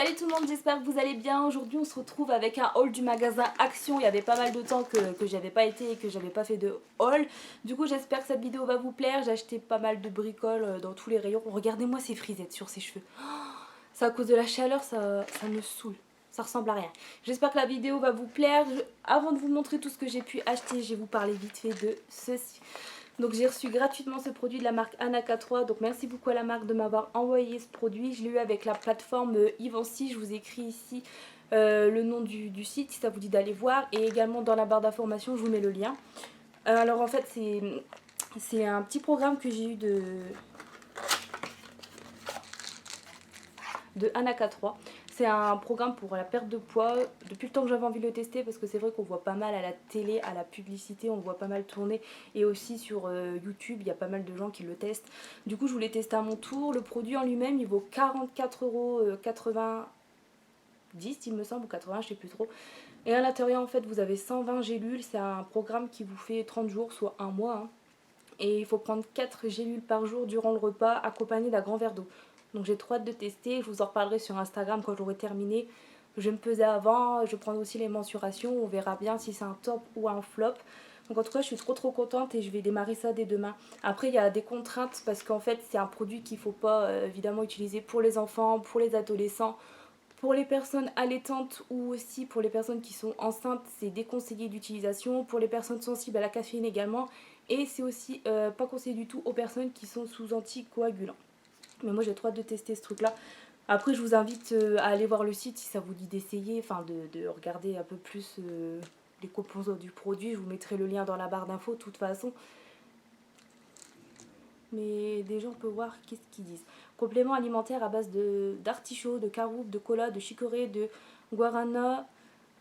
Salut tout le monde, j'espère que vous allez bien. Aujourd'hui on se retrouve avec un haul du magasin Action. Il y avait pas mal de temps que j'avais pas été et que j'avais pas fait de haul. Du coup j'espère que cette vidéo va vous plaire. J'ai acheté pas mal de bricoles dans tous les rayons. Regardez-moi ces frisettes sur ses cheveux. C'est à cause de la chaleur, ça me saoule. Ça ressemble à rien. J'espère que la vidéo va vous plaire. Avant de vous montrer tout ce que j'ai pu acheter, je vais vous parler vite fait de ceci. Donc j'ai reçu gratuitement ce produit de la marque Anaka 3. Donc merci beaucoup à la marque de m'avoir envoyé ce produit. Je l'ai eu avec la plateforme Ivancy. Je vous écris ici le nom du site si ça vous dit d'aller voir. Et également dans la barre d'information je vous mets le lien. Alors en fait c'est un petit programme que j'ai eu de Anaka 3. C'est un programme pour la perte de poids. Depuis le temps que j'avais envie de le tester, parce que c'est vrai qu'on voit pas mal à la télé, à la publicité, on le voit pas mal tourner. Et aussi sur YouTube, il y a pas mal de gens qui le testent. Du coup, je voulais tester à mon tour. Le produit en lui-même, il vaut 44,90 il me semble, ou 80, je sais plus trop. Et à l'intérieur, en fait, vous avez 120 gélules. C'est un programme qui vous fait 30 jours, soit un mois. Et il faut prendre 4 gélules par jour durant le repas, accompagné d'un grand verre d'eau. Donc j'ai trop hâte de tester, je vous en reparlerai sur Instagram quand j'aurai terminé. Je vais me peser avant, je prendrai aussi les mensurations, on verra bien si c'est un top ou un flop. Donc en tout cas je suis trop contente et je vais démarrer ça dès demain. Après il y a des contraintes parce qu'en fait c'est un produit qu'il ne faut pas évidemment utiliser pour les enfants, pour les adolescents. Pour les personnes allaitantes ou aussi pour les personnes qui sont enceintes, c'est déconseillé d'utilisation. Pour les personnes sensibles à la caféine également. Et c'est aussi pas conseillé du tout aux personnes qui sont sous anticoagulants. Mais moi j'ai trop hâte de tester ce truc là. Après je vous invite à aller voir le site si ça vous dit d'essayer, enfin de regarder un peu plus les composants du produit. Je vous mettrai le lien dans la barre d'infos de toute façon. Mais déjà on peut voir qu'est-ce qu'ils disent. Complément alimentaire à base d'artichaut, de caroube, de cola, de chicorée, de guarana,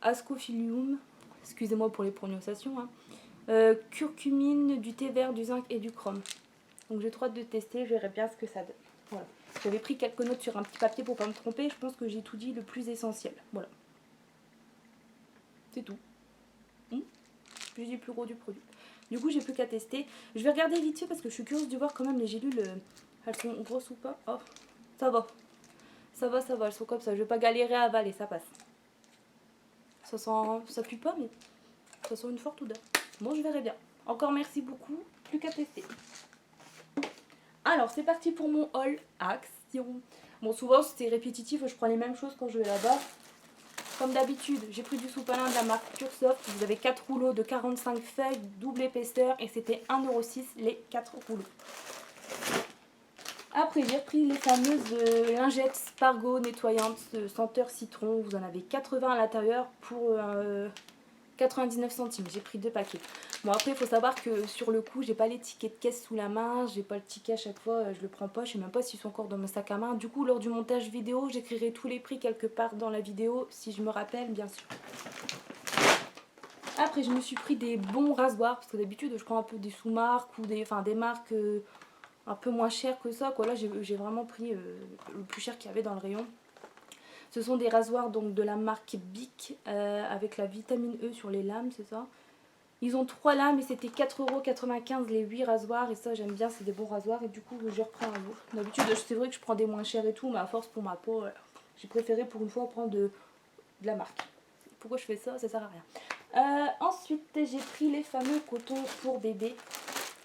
ascophyllum, excusez-moi pour les prononciations, hein. Curcumine, du thé vert, du zinc et du chrome. Donc j'ai trop hâte de tester, je verrai bien ce que ça donne. Voilà. J'avais pris quelques notes sur un petit papier pour pas me tromper, je pense que j'ai tout dit le plus essentiel. Voilà. C'est tout. J'ai dit le plus gros du produit. Du coup j'ai plus qu'à tester. Je vais regarder vite fait parce que je suis curieuse de voir quand même les gélules, elles sont grosses ou pas. Oh, ça va. Ça va, elles sont comme ça. Je vais pas galérer à avaler, ça passe. Ça pue pas, mais ça sent une forte odeur. Bon, je verrai bien. Encore merci beaucoup, plus qu'à tester. Alors, c'est parti pour mon haul Action. Bon, souvent c'est répétitif, je prends les mêmes choses quand je vais là-bas. Comme d'habitude, j'ai pris du sous-palin de la marque Puresoft. Vous avez 4 rouleaux de 45 feuilles, double épaisseur, et c'était 1,06 € les 4 rouleaux. Après, j'ai repris les fameuses lingettes Spargo nettoyantes senteur citron. Vous en avez 80 à l'intérieur pour 99 centimes. J'ai pris 2 paquets. Bon, après, il faut savoir que sur le coup, j'ai pas les tickets de caisse sous la main. J'ai pas le ticket à chaque fois. Je le prends pas. Je sais même pas s'ils sont encore dans mon sac à main. Du coup, lors du montage vidéo, j'écrirai tous les prix quelque part dans la vidéo, si je me rappelle, bien sûr. Après, je me suis pris des bons rasoirs. Parce que d'habitude, je prends un peu des sous-marques ou des marques un peu moins chères que ça. Quoi. Là, j'ai vraiment pris le plus cher qu'il y avait dans le rayon. Ce sont des rasoirs donc de la marque Bic avec la vitamine E sur les lames, c'est ça. Ils ont 3 lames et c'était 4,95 € les 8 rasoirs. Et ça, j'aime bien, c'est des bons rasoirs. Et du coup, je reprends un lot. D'habitude, c'est vrai que je prends des moins chers et tout, mais à force pour ma peau, j'ai préféré pour une fois prendre de la marque. Pourquoi je fais ça? Ça sert à rien. Ensuite, j'ai pris les fameux cotons pour bébé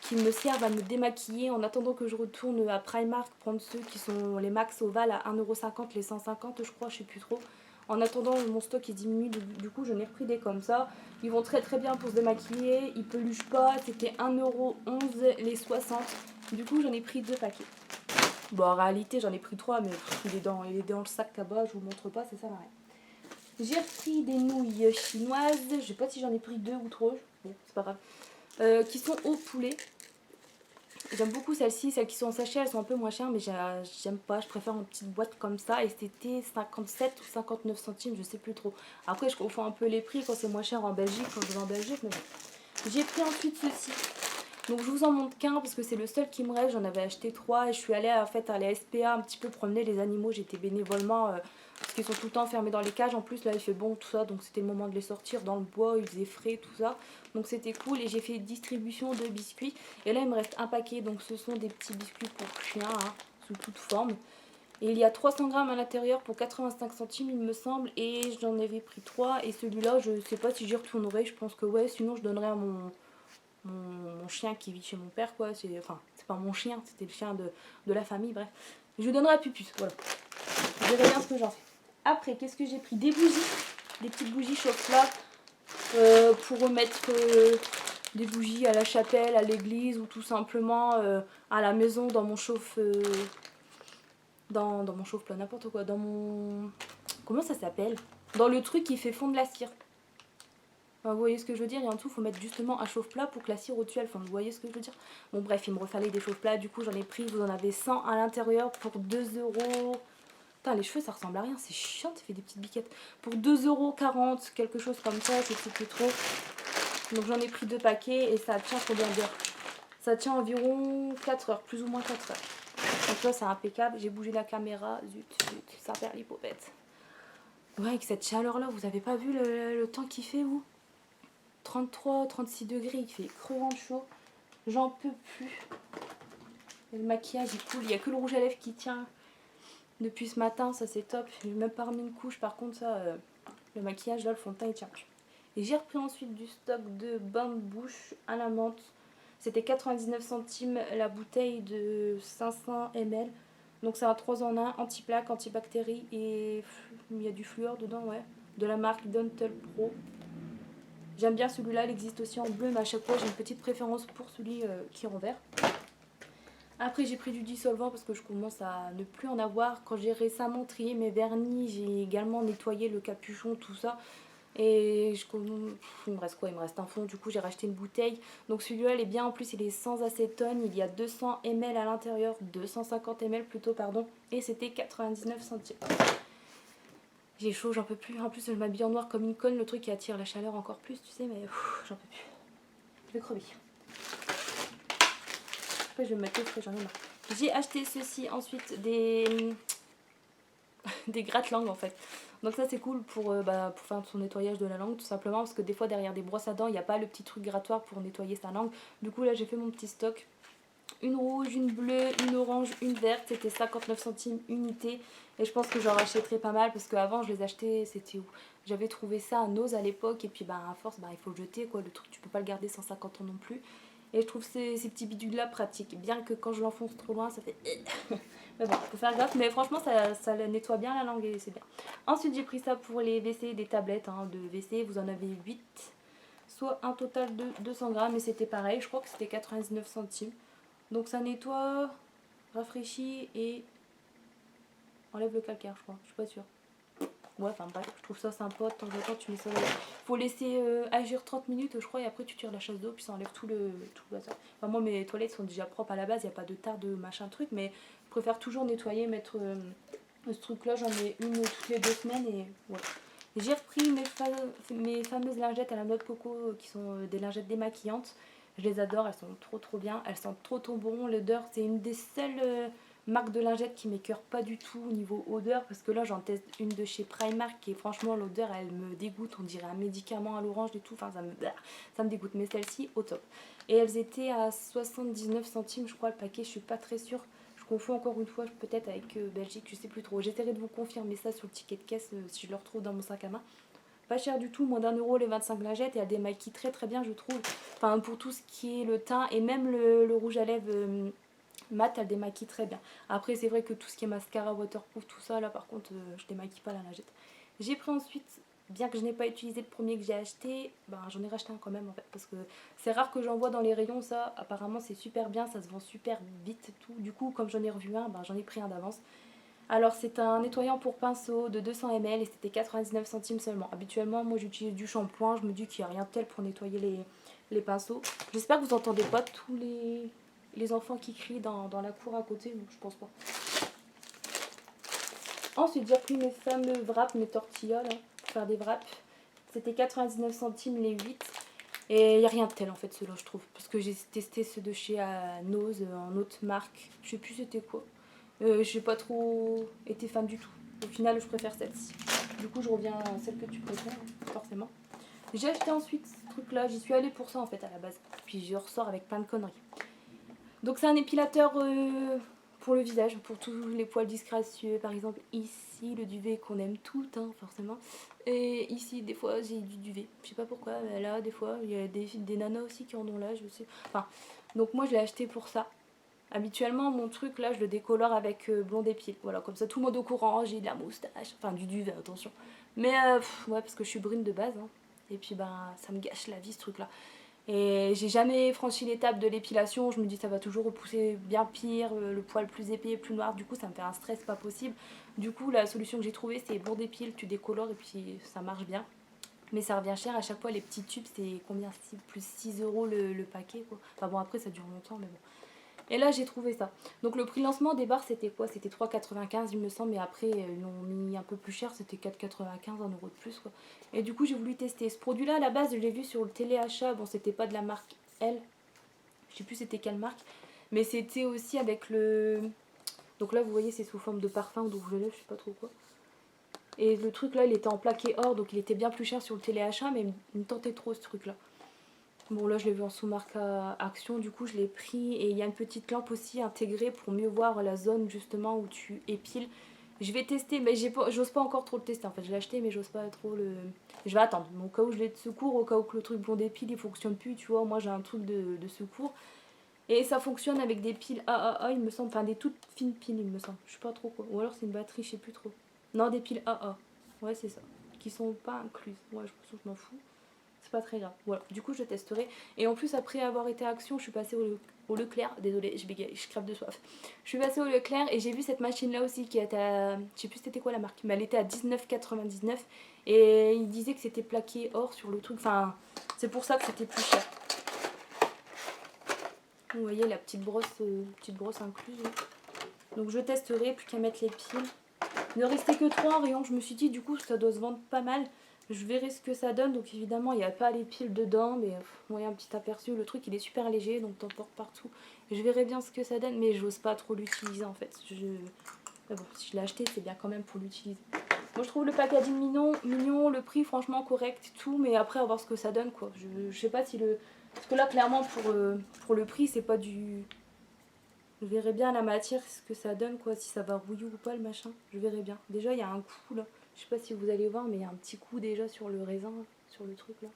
qui me servent à me démaquiller en attendant que je retourne à Primark prendre ceux qui sont les max ovales à 1,50 € les 150 je crois, je sais plus trop. En attendant mon stock il diminue, du coup j'en ai repris des comme ça. Ils vont très bien pour se démaquiller, ils peluchent pas, c'était 1,11 € les 60. Du coup j'en ai pris 2 paquets. Bon en réalité j'en ai pris 3 mais il est dans le sac là-bas, je vous montre pas, ça sert à rien. J'ai pris des nouilles chinoises, je sais pas si j'en ai pris 2 ou 3, bon, c'est pas grave. Qui sont au poulet. J'aime beaucoup celles-ci, celles qui sont en sachet, elles sont un peu moins chères, mais j'aime pas, je préfère en petite boîte comme ça. Et c'était 57 ou 59 centimes, je sais plus trop. Après, je confonds un peu les prix quand c'est moins cher en Belgique, quand je vais en Belgique, mais bon. J'ai pris ensuite ceci. Donc je vous en montre qu'un parce que c'est le seul qui me reste. J'en avais acheté 3 et je suis allée en fait à la SPA un petit peu promener les animaux. J'étais bénévolement parce qu'ils sont tout le temps fermés dans les cages. En plus là il fait bon tout ça, donc c'était le moment de les sortir dans le bois, il faisait frais tout ça. Donc c'était cool et j'ai fait distribution de biscuits. Et là il me reste un paquet, donc ce sont des petits biscuits pour chiens sous toute forme. Et il y a 300 grammes à l'intérieur pour 85 centimes il me semble. Et j'en avais pris 3. Et celui-là je sais pas si j'y retournerai. Je pense que ouais, sinon je donnerai à mon chien qui vit chez mon père quoi. Enfin c'est pas mon chien, c'était le chien de la famille, bref. Je lui donnerai à Pupus, voilà. Je verrai bien ce que j'en fais. Après qu'est-ce que j'ai pris? Des bougies. Des petites bougies chauffe-plat. Pour remettre des bougies à la chapelle, à l'église ou tout simplement à la maison dans mon chauffe... dans mon chauffe-plat, n'importe quoi. Dans mon... Comment ça s'appelle? Dans le truc qui fait fondre la cire. Enfin, vous voyez ce que je veux dire? Et en dessous, il faut mettre justement un chauffe-plat pour que la cire au-dessus elle fonde. Vous voyez ce que je veux dire? Bon bref, il me refallait des chauffe-plats. Du coup, j'en ai pris, vous en avez 100 à l'intérieur pour 2 €. Putain, les cheveux, ça ressemble à rien. C'est chiant, ça fait des petites biquettes. Pour 2,40 €, quelque chose comme ça, je sais plus trop. Donc j'en ai pris 2 paquets et ça tient combien d'heures? Ça tient environ 4 heures, plus ou moins 4 heures. Donc là, c'est impeccable. J'ai bougé la caméra. Zut, ça perd l'hypopète. Ouais, avec cette chaleur-là, vous avez pas vu le temps qu'il fait, vous? 33, 36 degrés, il fait crevant de chaud. J'en peux plus. Et le maquillage, il coule. Il n'y a que le rouge à lèvres qui tient depuis ce matin. Ça, c'est top. J'ai même pas remis une couche. Par contre, ça, le maquillage, là, le fond de teint, il tient plus. Et j'ai repris ensuite du stock de bain de bouche à la menthe. C'était 99 centimes la bouteille de 500 ml. Donc c'est un 3 en 1, anti-plaque, antibactérie et il y a du fluor dedans, ouais. De la marque Dental Pro. J'aime bien celui-là, il existe aussi en bleu, mais à chaque fois j'ai une petite préférence pour celui qui est en vert. Après j'ai pris du dissolvant parce que je commence à ne plus en avoir. Quand j'ai récemment trié mes vernis, j'ai également nettoyé le capuchon, tout ça. Et il me reste quoi? Il me reste un fond, du coup j'ai racheté une bouteille. Donc celui-là il est bien, en plus il est sans acétone, il y a 200 ml à l'intérieur, 250 ml plutôt pardon. Et c'était 99 centimes. J'ai chaud, j'en peux plus. En plus je m'habille en noir comme une conne, le truc qui attire la chaleur encore plus, tu sais, mais j'en peux plus. Je vais crever. Après je vais me mettre au frais, j'en ai marre. J'ai acheté ceci ensuite, des gratte-langues en fait. Donc ça c'est cool pour faire son nettoyage de la langue tout simplement, parce que des fois derrière des brosses à dents il n'y a pas le petit truc grattoir pour nettoyer sa langue. Du coup là j'ai fait mon petit stock. Une rouge, une bleue, une orange, une verte, c'était 59 centimes unité. Et je pense que j'en rachèterai pas mal parce qu'avant je les achetais, c'était où? J'avais trouvé ça à Nose à l'époque et puis à force il faut le jeter quoi, le truc tu peux pas le garder 150 ans non plus. Et je trouve ces petits bidules là pratiques, bien que quand je l'enfonce trop loin ça fait... Mais bon, faut faire gaffe, mais franchement ça nettoie bien la langue et c'est bien. Ensuite j'ai pris ça pour les WC, des tablettes de WC, vous en avez 8, soit un total de 200 grammes et c'était pareil, je crois que c'était 99 centimes. Donc ça nettoie, rafraîchit et enlève le calcaire je crois, je suis pas sûre. Ouais, enfin bref, je trouve ça sympa, de temps en temps tu mets ça dans... Faut laisser agir 30 minutes je crois et après tu tires la chasse d'eau puis ça enlève tout le bazar. Enfin moi mes toilettes sont déjà propres à la base, il n'y a pas de tard de machin truc, mais je préfère toujours nettoyer, mettre ce truc là, j'en mets une toutes les 2 semaines et ouais. J'ai repris mes fameuses lingettes à la noix de coco qui sont des lingettes démaquillantes. Je les adore, elles sont trop bien, elles sentent trop bon. L'odeur, c'est une des seules marques de lingettes qui m'écœure pas du tout au niveau odeur, parce que là j'en teste une de chez Primark et franchement l'odeur elle me dégoûte, on dirait un médicament à l'orange et tout, enfin ça me dégoûte, mais celle-ci au top. Et elles étaient à 79 centimes je crois le paquet, je suis pas très sûre. Je confonds encore une fois peut-être avec Belgique, je sais plus trop. J'essaierai de vous confirmer ça sur le ticket de caisse si je le retrouve dans mon sac à main. Pas cher du tout, moins d'1 € les 25 lingettes et elle démaquille très bien je trouve. Enfin pour tout ce qui est le teint et même le rouge à lèvres mat, elle démaquille très bien. Après c'est vrai que tout ce qui est mascara, waterproof, tout ça là par contre je démaquille pas la lingette. J'ai pris ensuite, bien que je n'ai pas utilisé le premier que j'ai acheté, j'en ai racheté un quand même en fait, parce que c'est rare que j'en vois dans les rayons ça, apparemment c'est super bien, ça se vend super vite tout. Du coup comme j'en ai revu un, j'en ai pris un d'avance. Alors c'est un nettoyant pour pinceau de 200 ml et c'était 99 centimes seulement. Habituellement moi j'utilise du shampoing, je me dis qu'il n'y a rien de tel pour nettoyer les pinceaux. J'espère que vous entendez pas tous les enfants qui crient dans la cour à côté, donc je pense pas. Ensuite j'ai repris mes fameux wraps, mes tortillas là, pour faire des wraps. C'était 99 centimes les 8. Et il n'y a rien de tel en fait ceux-là je trouve. Parce que j'ai testé ceux de chez Nose en autre marque. Je sais plus c'était quoi. J'ai pas trop été fan du tout. Au final je préfère celle-ci. Du coup je reviens à celle que tu préfères forcément. J'ai acheté ensuite ce truc là. J'y suis allée pour ça en fait à la base. Puis je ressors avec plein de conneries. Donc c'est un épilateur pour le visage, pour tous les poils disgracieux, par exemple ici le duvet qu'on aime tout, hein, forcément. Et ici des fois j'ai du duvet, je sais pas pourquoi, mais là des fois il y a des nanas aussi qui en ont là, je sais. Enfin, donc moi je l'ai acheté pour ça. Habituellement mon truc là je le décolore avec blond épile, voilà, comme ça tout le monde est au courant, j'ai de la moustache, enfin du duvet attention. Mais ouais parce que je suis brune de base, hein. Et puis ben ça me gâche la vie ce truc là. Et j'ai jamais franchi l'étape de l'épilation, je me dis ça va toujours repousser bien pire, le poil plus épais, plus noir, du coup ça me fait un stress pas possible. Du coup la solution que j'ai trouvée c'est blond d'épile, tu décolores et puis ça marche bien. Mais ça revient cher à chaque fois, les petits tubes c'est combien, plus 6 euros le paquet quoi. Enfin bon après ça dure longtemps mais bon. Et là j'ai trouvé ça. Donc le prix lancement des barres c'était quoi? C'était 3,95 il me semble, mais après ils l'ont mis un peu plus cher, c'était 4,95, 1 euro de plus quoi. Et du coup j'ai voulu tester. Ce produit là à la base je l'ai vu sur le téléachat, bon c'était pas de la marque L, je sais plus c'était quelle marque, mais c'était aussi avec le... Donc là vous voyez c'est sous forme de parfum ou de rouge à lèvres, je sais pas trop quoi. Et le truc là il était en plaqué or donc il était bien plus cher sur le téléachat mais il me tentait trop ce truc là. Bon là je l'ai vu en sous-marque à Action, du coup je l'ai pris et il y a une petite lampe aussi intégrée pour mieux voir la zone justement où tu épiles. Je vais tester mais j'ose pas encore trop le tester en fait, je l'ai acheté mais j'ose pas trop le... Je vais attendre, au cas où je l'ai de secours, au cas où le truc blond d'épile il fonctionne plus, tu vois, moi j'ai un truc de secours. Et ça fonctionne avec des piles AAA il me semble, enfin des toutes fines piles il me semble, je sais pas trop quoi, ou alors c'est une batterie, je sais plus trop. Non des piles AA, ouais c'est ça, qui sont pas incluses, ouais je m'en fous. C'est pas très grave. Voilà, du coup je testerai. Et en plus après avoir été à Action, je suis passée au Leclerc. Désolée, je bégaye, je crève de soif. Je suis passée au Leclerc et j'ai vu cette machine là aussi qui était à... Je sais plus c'était quoi la marque, mais elle était à 19,99. Et il disait que c'était plaqué or sur le truc. Enfin, c'est pour ça que c'était plus cher. Vous voyez la petite brosse incluse. Donc je testerai, plus qu'à mettre les piles. Il ne restait que 3 en rayon. Je me suis dit du coup ça doit se vendre pas mal. Je verrai ce que ça donne. Donc évidemment il n'y a pas les piles dedans. Mais bon, il y a un petit aperçu. Le truc il est super léger donc t'emportes partout. Je verrai bien ce que ça donne. Mais j'ose pas trop l'utiliser en fait. Mais bon si je l'ai acheté c'est bien quand même pour l'utiliser. Moi je trouve le packaging mignon. Le prix franchement correct tout. Mais après à voir ce que ça donne quoi. Je sais pas si le... Parce que là clairement pour le prix c'est pas du... Je verrai bien la matière, ce que ça donne, quoi, si ça va rouiller ou pas le machin. Je verrai bien. Déjà, il y a un coup là. Je sais pas si vous allez voir, mais il y a un petit coup déjà sur le raisin, sur le truc là.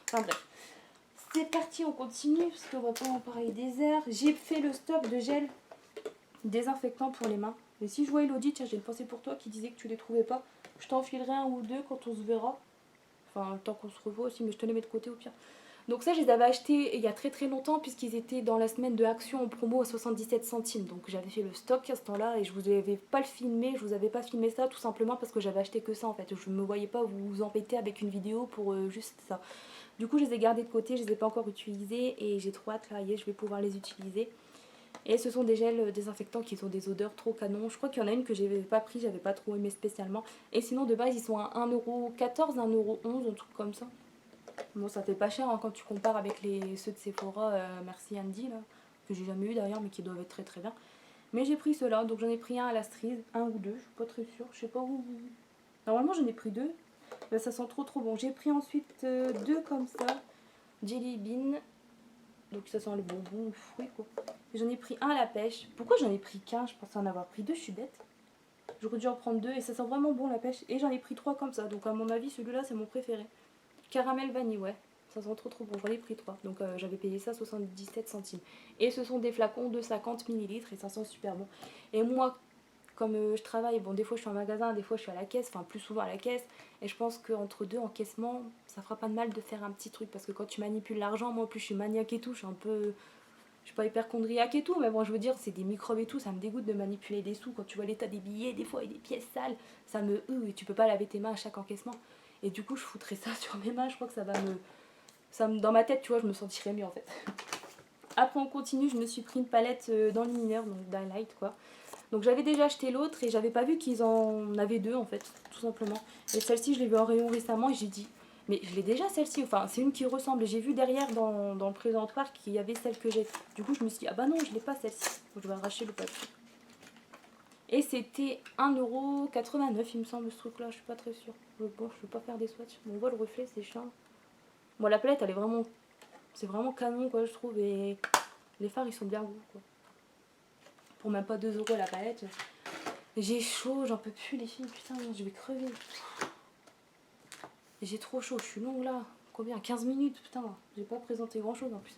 Enfin bref. C'est parti, on continue, parce qu'on va pas en parler des airs. J'ai fait le stock de gel désinfectant pour les mains. Et si je vois Elodie, tiens, j'ai une pensée pour toi qui disait que tu les trouvais pas. Je t'en filerai un ou deux quand on se verra. Enfin, le temps qu'on se revoit aussi, mais je te les mets de côté au pire. Donc ça je les avais achetés il y a très longtemps puisqu'ils étaient dans la semaine de Action en promo à 77 centimes. Donc j'avais fait le stock à ce temps-là et je vous avais pas le filmé, je vous avais pas filmé ça tout simplement parce que j'avais acheté que ça en fait. Je ne me voyais pas vous embêter avec une vidéo pour juste ça. Du coup je les ai gardés de côté, je les ai pas encore utilisés et j'ai trop hâte là, je vais pouvoir les utiliser. Et ce sont des gels désinfectants qui ont des odeurs trop canon. Je crois qu'il y en a une que j'avais pas pris, j'avais pas trop aimé spécialement. Et sinon de base ils sont à 1,14€, 1,11€, un truc comme ça. Bon, ça fait pas cher hein, quand tu compares avec ceux de Sephora, merci Andy, là, que j'ai jamais eu d'ailleurs, mais qui doivent être très bien. Mais j'ai pris ceux-là, donc j'en ai pris un à la Stries, un ou deux, je suis pas très sûre, je sais pas où. Normalement j'en ai pris deux, mais ça sent trop bon. J'ai pris ensuite deux comme ça, Jelly Bean, donc ça sent le bonbon, le fruit quoi. J'en ai pris un à la pêche. Pourquoi j'en ai pris qu'un? Je pensais en avoir pris deux, je suis bête. J'aurais dû en prendre deux et ça sent vraiment bon la pêche. Et j'en ai pris trois comme ça, donc à mon avis celui-là c'est mon préféré. Caramel vanille, ouais. Ça sent trop bon. J'en ai pris 3. Donc j'avais payé ça 77 centimes. Et ce sont des flacons de 50 millilitres et ça sent super bon. Et moi, comme je travaille, bon, des fois je suis en magasin, des fois je suis à la caisse, enfin plus souvent à la caisse. Et je pense qu'entre deux encaissements, ça fera pas de mal de faire un petit truc. Parce que quand tu manipules l'argent, moi en plus je suis maniaque et tout, je suis un peu... Je suis pas hyperchondriaque et tout, mais bon, je veux dire, c'est des microbes et tout, ça me dégoûte de manipuler des sous. Quand tu vois l'état des billets, des fois, et des pièces sales, ça me... et tu peux pas laver tes mains à chaque encaissement. Et du coup, je foutrais ça sur mes mains, je crois que ça va me... Dans ma tête, tu vois, je me sentirais mieux en fait. Après, on continue, je me suis pris une palette d'enlumineur, donc d'highlight quoi. Donc j'avais déjà acheté l'autre et j'avais pas vu qu'ils en avaient deux en fait, tout simplement. Et celle-ci, je l'ai vue en rayon récemment et j'ai dit... Mais je l'ai déjà celle-ci, enfin c'est une qui ressemble. Et j'ai vu derrière dans le présentoir qu'il y avait celle que j'ai. Du coup je me suis dit, ah bah non je l'ai pas celle-ci. Je vais arracher le papier. Et c'était 1,89€ il me semble ce truc là, je suis pas très sûre. Bon je veux pas faire des swatchs. On voit le reflet, c'est chiant. Bon la palette elle est vraiment... C'est vraiment canon quoi je trouve. Et les fards ils sont bien gros quoi. pour même pas 2 € la palette. J'ai chaud, j'en peux plus les filles, putain, je vais crever. J'ai trop chaud, je suis longue là. Combien? 15 minutes, putain, j'ai pas présenté grand chose en plus.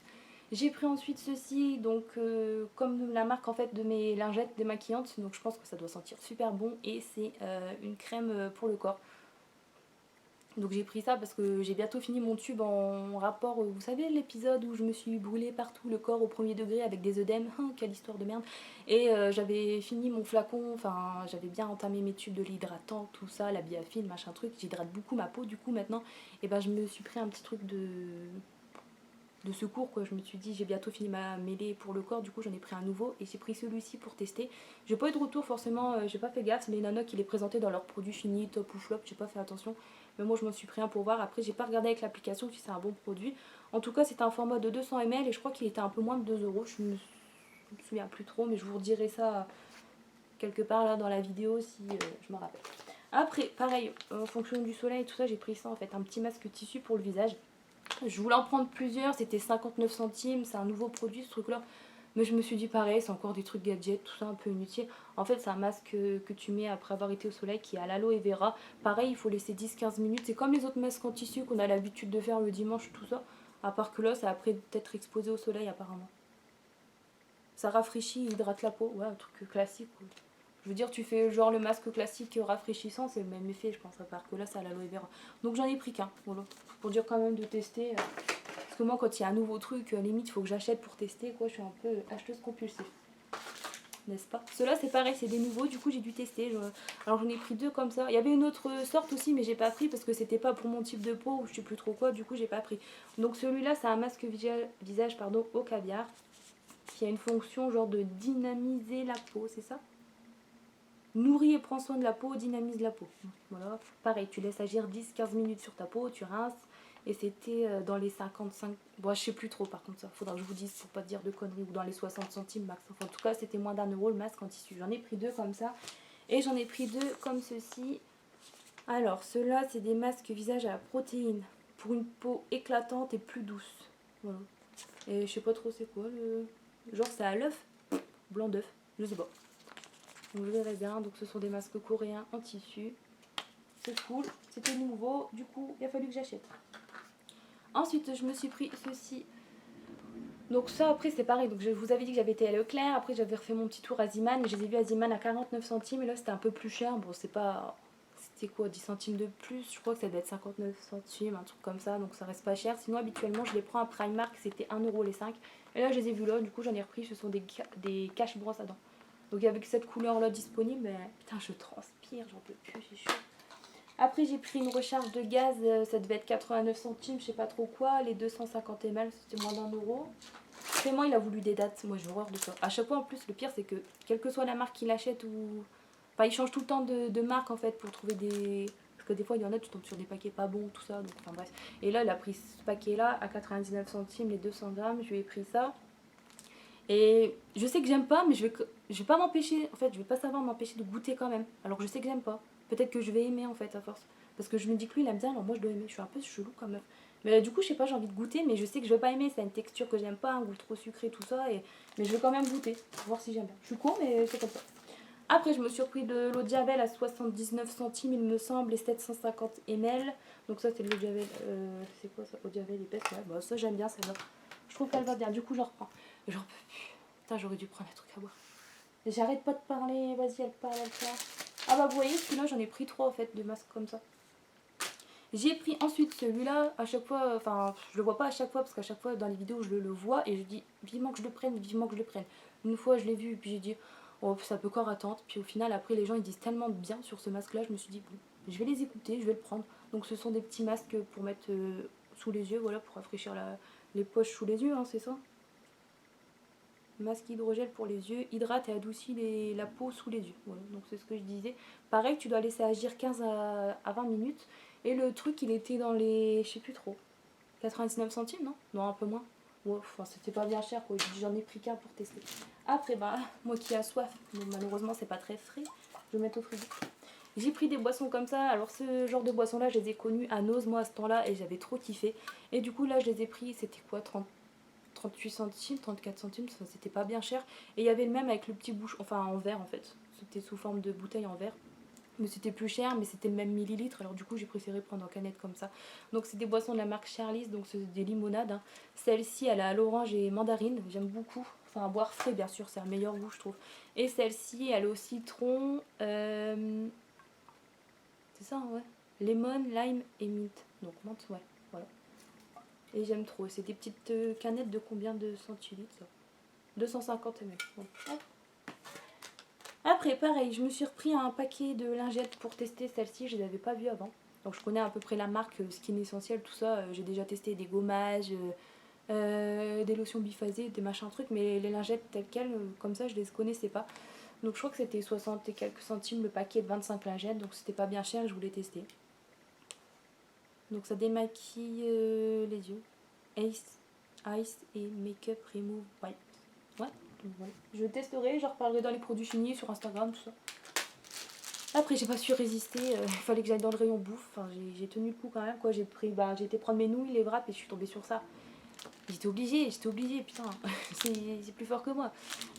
J'ai pris ensuite ceci, donc comme la marque en fait de mes lingettes démaquillantes, donc je pense que ça doit sentir super bon et c'est une crème pour le corps. Donc j'ai pris ça parce que j'ai bientôt fini mon tube en rapport, vous savez l'épisode où je me suis brûlée partout le corps au 1er degré avec des œdèmes, quelle histoire de merde. Et j'avais fini mon flacon, enfin j'avais bien entamé mes tubes de l'hydratant, tout ça, la biafine, machin truc, j'hydrate beaucoup ma peau du coup maintenant. Et ben je me suis pris un petit truc de secours quoi, je me suis dit j'ai bientôt fini ma mêlée pour le corps, du coup j'en ai pris un nouveau et j'ai pris celui-ci pour tester. J'ai pas eu de retour forcément, j'ai pas fait gaffe, c'est les nanas qui les présentaient dans leurs produits finis, top ou flop, j'ai pas fait attention. Mais moi je m'en suis pris un pour voir, après j'ai pas regardé avec l'application si c'est un bon produit. En tout cas c'était un format de 200 ml et je crois qu'il était un peu moins de 2 €, je me souviens plus trop mais je vous redirai ça quelque part là dans la vidéo si je me rappelle. Après pareil, en fonction du soleil et tout ça j'ai pris ça en fait, un petit masque tissu pour le visage. Je voulais en prendre plusieurs, c'était 59 centimes, c'est un nouveau produit ce truc là. Mais je me suis dit pareil, c'est encore des trucs gadgets, tout ça un peu inutile. En fait c'est un masque que tu mets après avoir été au soleil qui est à l'aloe vera. Pareil il faut laisser 10-15 minutes, c'est comme les autres masques en tissu qu'on a l'habitude de faire le dimanche tout ça. À part que là ça a après peut-être exposé au soleil apparemment. Ça rafraîchit, hydrate la peau, ouais un truc classique quoi. Je veux dire, tu fais genre le masque classique rafraîchissant, c'est le même effet, je pense, à part que là, c'est à l'aloe vera. Donc j'en ai pris qu'un, voilà. Pour dire quand même de tester. Parce que moi, quand il y a un nouveau truc, limite, il faut que j'achète pour tester, quoi. Je suis un peu acheteuse compulsive. N'est-ce pas? Ceux-là, c'est pareil, c'est des nouveaux, du coup, j'ai dû tester. Alors j'en ai pris 2 comme ça. Il y avait une autre sorte aussi, mais j'ai pas pris parce que c'était pas pour mon type de peau ou je sais plus trop quoi, du coup, j'ai pas pris. Donc celui-là, c'est un masque visage pardon, au caviar qui a une fonction genre de dynamiser la peau, c'est ça? Nourrit et prend soin de la peau, dynamise la peau. Voilà. Pareil, tu laisses agir 10-15 minutes sur ta peau, tu rinces. Et c'était dans les 55... Bon, je sais plus trop par contre ça. Faudra que je vous dise pour pas dire de conneries. Ou dans les 60 centimes max. Enfin, en tout cas, c'était moins d'1 € le masque en tissu. J'en ai pris 2 comme ça. Et j'en ai pris 2 comme ceci. Alors, ceux-là, c'est des masques visage à la protéine. Pour une peau éclatante et plus douce. Voilà. Et je sais pas trop c'est quoi le... Genre c'est à l'œuf. Blanc d'œuf. Je sais pas. Donc je verrai bien, donc ce sont des masques coréens en tissu. C'est cool, c'était nouveau, du coup il a fallu que j'achète. Ensuite je me suis pris ceci. Donc ça après c'est pareil, donc je vous avais dit que j'avais été à Leclerc, après j'avais refait mon petit tour à Ziman, et je les ai vus à Ziman à 49 centimes, et là c'était un peu plus cher, bon c'est pas... C'était quoi, 10 centimes de plus, je crois que ça devait être 59 centimes, un truc comme ça, donc ça reste pas cher. Sinon habituellement je les prends à Primark, c'était 1 € les 5. Et là je les ai vus là, du coup j'en ai repris, ce sont des caches brosses à dents. Donc avec cette couleur là disponible, mais putain je transpire, j'en peux plus, j'ai chaud. Après j'ai pris une recharge de gaz, ça devait être 89 centimes, je sais pas trop quoi, les 250 ml c'était moins d'1 €. Vraiment il a voulu des dates, moi j'ai horreur de ça. À chaque fois en plus le pire c'est que quelle que soit la marque qu'il achète ou... Enfin il change tout le temps de marque en fait pour trouver des... Parce que des fois il y en a tu tombes sur des paquets pas bons tout ça, donc enfin bref. Et là il a pris ce paquet là à 99 centimes les 200 grammes, je lui ai pris ça. Et je sais que j'aime pas, mais je vais pas m'empêcher, en fait, je vais pas savoir m'empêcher de goûter quand même. Alors que je sais que j'aime pas. Peut-être que je vais aimer en fait à force. Parce que je me dis que lui il aime bien, alors moi je dois aimer. Je suis un peu chelou quand même. Mais là, du coup, je sais pas, j'ai envie de goûter, mais je sais que je vais pas aimer. Ça a une texture que j'aime pas, un goût trop sucré, tout ça. Mais je vais quand même goûter, pour voir si j'aime bien. Je suis con, mais c'est comme ça. Après, je me suis pris de l'eau de Javel à 79 centimes, il me semble, et 750 ml. Donc ça, c'est de l'eau de Javel. C'est quoi ça? Eau de Javel épaisse, ouais. Bah, ça, j'aime bien celle-là. Je trouve qu'elle va bien. Du coup, j'en reprends. J'en peux plus. Putain, j'aurais dû prendre un truc à boire. J'arrête pas de parler. Vas-y, elle parle, elle parle. Ah bah, vous voyez, celui-là, j'en ai pris 3 en fait, de masques comme ça. J'ai pris ensuite celui-là, à chaque fois, enfin, je le vois pas à chaque fois, parce qu'à chaque fois, dans les vidéos, je le vois, et je dis, vivement que je le prenne, vivement que je le prenne. Une fois, je l'ai vu, et puis j'ai dit, oh, ça peut encore attendre. Puis au final, après, les gens, ils disent tellement bien sur ce masque-là, je me suis dit, bon, je vais les écouter, je vais le prendre. Donc ce sont des petits masques pour mettre sous les yeux, voilà, pour rafraîchir les poches sous les yeux, hein, c'est ça. Masque hydrogel pour les yeux, hydrate et adoucit la peau sous les yeux. Voilà, donc c'est ce que je disais. Pareil, tu dois laisser agir 15 à 20 minutes. Et le truc, il était dans les, je sais plus trop, 99 centimes, non? Non, un peu moins. Ouais, enfin, c'était pas bien cher, quoi. J'en ai pris qu'un pour tester. Après, bah, moi qui a soif, bon, malheureusement, c'est pas très frais. Je vais mettre au frigo. J'ai pris des boissons comme ça. Alors, ce genre de boissons-là, je les ai connues à Nose, moi, à ce temps-là, et j'avais trop kiffé. Et du coup, là, je les ai pris, c'était quoi, 38 centimes, 34 centimes, c'était pas bien cher. Et il y avait le même avec le petit bouchon, enfin en verre en fait. C'était sous forme de bouteille en verre. Mais c'était plus cher, mais c'était le même millilitre. Alors du coup, j'ai préféré prendre en canette comme ça. Donc c'est des boissons de la marque Charlies, donc c'est des limonades. Hein. Celle-ci, elle a à l'orange et mandarine. J'aime beaucoup. Enfin, à boire frais, bien sûr, c'est un meilleur goût, je trouve. Et celle-ci, elle est au citron. C'est ça, hein, ouais. Lemon, lime et mint. Donc menthe, ouais, voilà. Et j'aime trop. C'est des petites canettes de combien de centilitres ça 250 ml. Bon. Après, pareil, je me suis repris un paquet de lingettes pour tester celle-ci. Je ne les avais pas vues avant. Donc je connais à peu près la marque Skin Essentiel, tout ça. J'ai déjà testé des gommages, des lotions biphasées, des machins trucs. Mais les lingettes telles quelles, comme ça, je les connaissais pas. Donc je crois que c'était 60 et quelques centimes le paquet de 25 lingettes. Donc c'était pas bien cher et je voulais tester. Donc ça démaquille les yeux. Ice et Makeup Remove White. Ouais, donc voilà. Je testerai, je reparlerai dans les produits finis sur Instagram, tout ça. Après j'ai pas su résister, il fallait que j'aille dans le rayon bouffe. Enfin, j'ai tenu le coup quand même quoi. J'ai été prendre mes nouilles, les wraps et je suis tombée sur ça. J'étais obligée, putain, c'est plus fort que moi.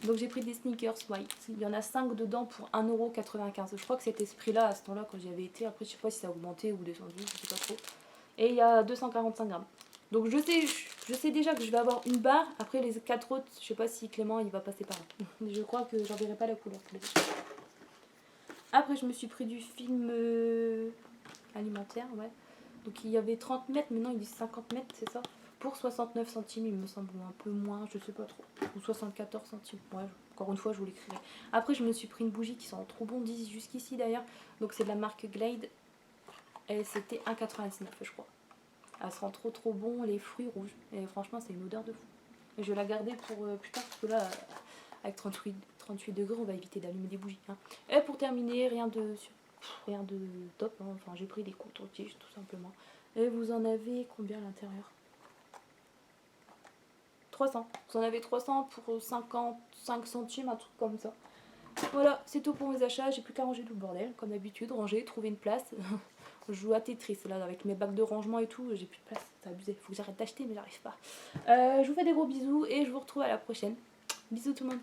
Donc j'ai pris des sneakers white. Il y en a 5 dedans pour 1,95€. Je crois que c'était ce prix-là à ce temps-là quand j'y avais été. Après je sais pas si ça a augmenté ou descendu, je sais pas trop. Et il y a 245 grammes. Donc je sais déjà que je vais avoir une barre. Après les 4 autres, je sais pas si Clément il va passer par là. Je crois que j'en verrai pas la couleur. Après je me suis pris du film alimentaire, ouais. Donc il y avait 30 mètres, maintenant il dit 50 mètres, c'est ça. Pour 69 centimes, il me semble, ou un peu moins, je sais pas trop. Ou 74 centimes, ouais, encore une fois je vous l'écrirai. Après je me suis pris une bougie qui sent trop bon jusqu'ici d'ailleurs. Donc c'est de la marque Glade. Et c'était 1,99 je crois. Elle sent trop bon, les fruits rouges. Et franchement, c'est une odeur de fou. Et je vais la garder pour plus tard, parce que là, avec 38 degrés, on va éviter d'allumer des bougies. Hein. Et pour terminer, rien de top. Hein. Enfin, j'ai pris des coton-tiges, tout simplement. Et vous en avez combien à l'intérieur 300. Vous en avez 300 pour 55 centimes, un truc comme ça. Voilà, c'est tout pour mes achats. J'ai plus qu'à ranger tout le bordel. Comme d'habitude, ranger, trouver une place. Je joue à Tetris là avec mes bacs de rangement et tout, j'ai plus de place, c'est abusé, faut que j'arrête d'acheter mais j'arrive pas. Je vous fais des gros bisous et je vous retrouve à la prochaine. Bisous tout le monde.